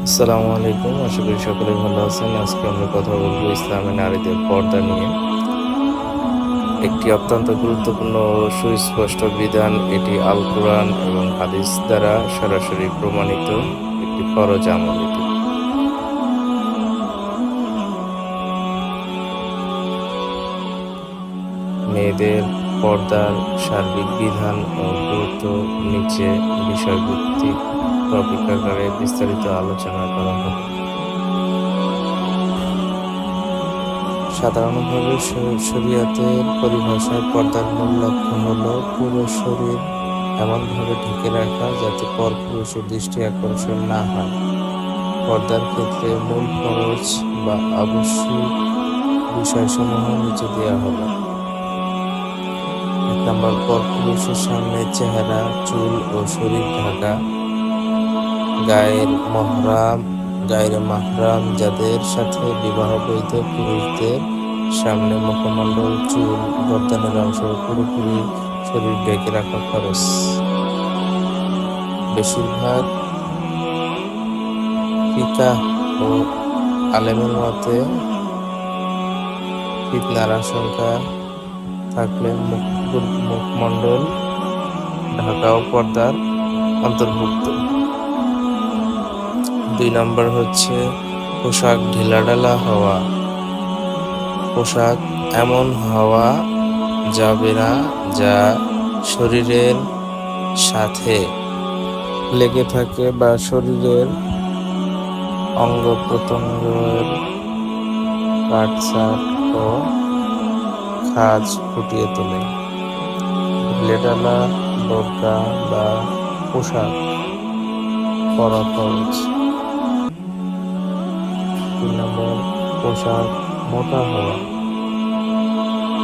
আসসালামু আলাইকুম। আশা করি সকলে ভালো আছেন। আজকে আমরা কথা বলবো ইসলামে নারীদের পর্দা নিয়ে। একটি অত্যন্ত গুরুত্বপূর্ণ ও সুস্পষ্ট বিধান। এটি আল কুরআন এবং হাদিস দ্বারা সরাসরি প্রমাণিত একটি ফরজ আমল। এটি মেয়েদের পর্দার সার্বিক বিধান ও গুরুত্ব নিচে বিষয়ভিত্তিক টপিক আকারে বিস্তারিত আলোচনা করা হবে। সাধারণভাবে শরীয়তের পরিভাষায় পর্দার মূল লক্ষ্য হলো পুরো শরীর এমনভাবে ঢেকে রাখা যাতে পরপুরুষের দৃষ্টি আকর্ষণ না হয়। পর্দার ক্ষেত্রে মূল ফরজ বা আবশ্যিক বিষয়সমূহ নিচে দেওয়া হলো। ১ নম্বর, পরপুরুষের সামনে চেহারা, চুল ও শরীর ঢাকা। গায়ের মাহরাম যাদের সাথে বিবাহ বৈধ পুরুষদের সামনে মুখমণ্ডল, চুল, গর্দানের অংশ পুরোপুরি শরীর ঢেকে রাখা ফরজ। বেশিরভাগ ফিকাহ ও আলেমের মতে ফিতনার আশঙ্কা থাকলে মুখমণ্ডল ঢাকাও পর্দার অন্তর্ভুক্ত। ২ নম্বর হচ্ছে পোশাক ঢিলাঢালা হওয়া। পোশাক এমন হওয়া যাবে না যা শরীরের সাথে লেগে থাকে বা শরীরের অঙ্গ প্রত্যঙ্গের কাটছাঁট ও খাঁজ ফুটিয়ে তোলে। ঢিলেঢালা বোরকা বা পোশাক পরা ফরজ। ৩ নম্বর, পোশাক মোটা হওয়া।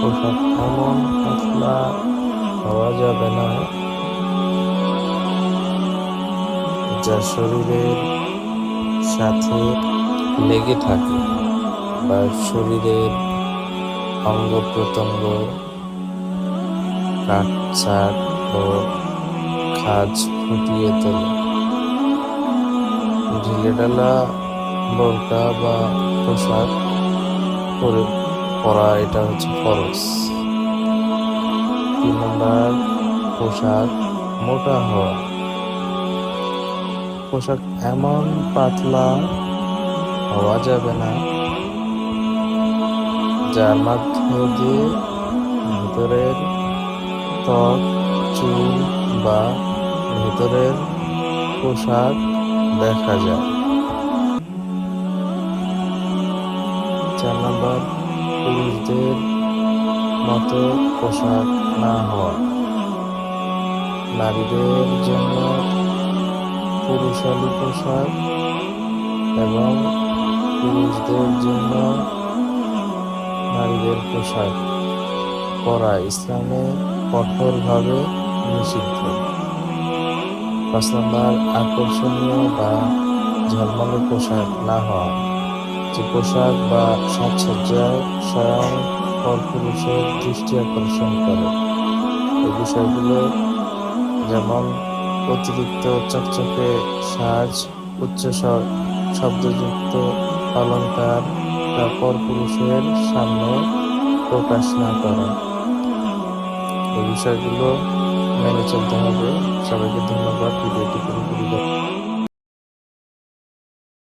পোশাক এমন পাতলা হওয়া যাবে না যা শরীরের সাথে লেগে থাকে বা শরীরের অঙ্গ প্রত্যঙ্গ কাটছাঁট ও খাঁজ ফুটিয়ে তোলে। ঢিলেঢালা বোরকা বা পোশাক পরা এটা হচ্ছে ফরজ। ৩ নম্বর, পোশাক মোটা হওয়া। পোশাক এমন পাতলা হওয়া যাবে না যার মধ্য দিয়ে ভিতরের ত্বক, চুল বা ভিতরের পোশাক দেখা যায়। ৪ নম্বর, পুরুষদের মতো পোশাক না হওয়া। নারীদের জন্য পুরুষালী পোশাক এবং পুরুষদের জন্য নারীদের পোশাক পরা ইসলামে কঠোরভাবে নিষিদ্ধ। ৫ নম্বর, আকর্ষণীয় বা ঝলমলে পোশাক না হওয়া। যে পোশাক বা সাজসজ্জায় স্বয়ং পরপুরুষের দৃষ্টি আকর্ষণ করে এই বিষয়গুলো যেমন অতিরিক্ত চকচকে সাজ, উচ্চ শব্দযুক্ত অলংকার যা পরপুরুষের সামনে প্রকাশ না করা, এই বিষয়গুলো মেনে চলতে হবে। সবাইকে ধন্যবাদ। ভিডিওটি পুরোপুরি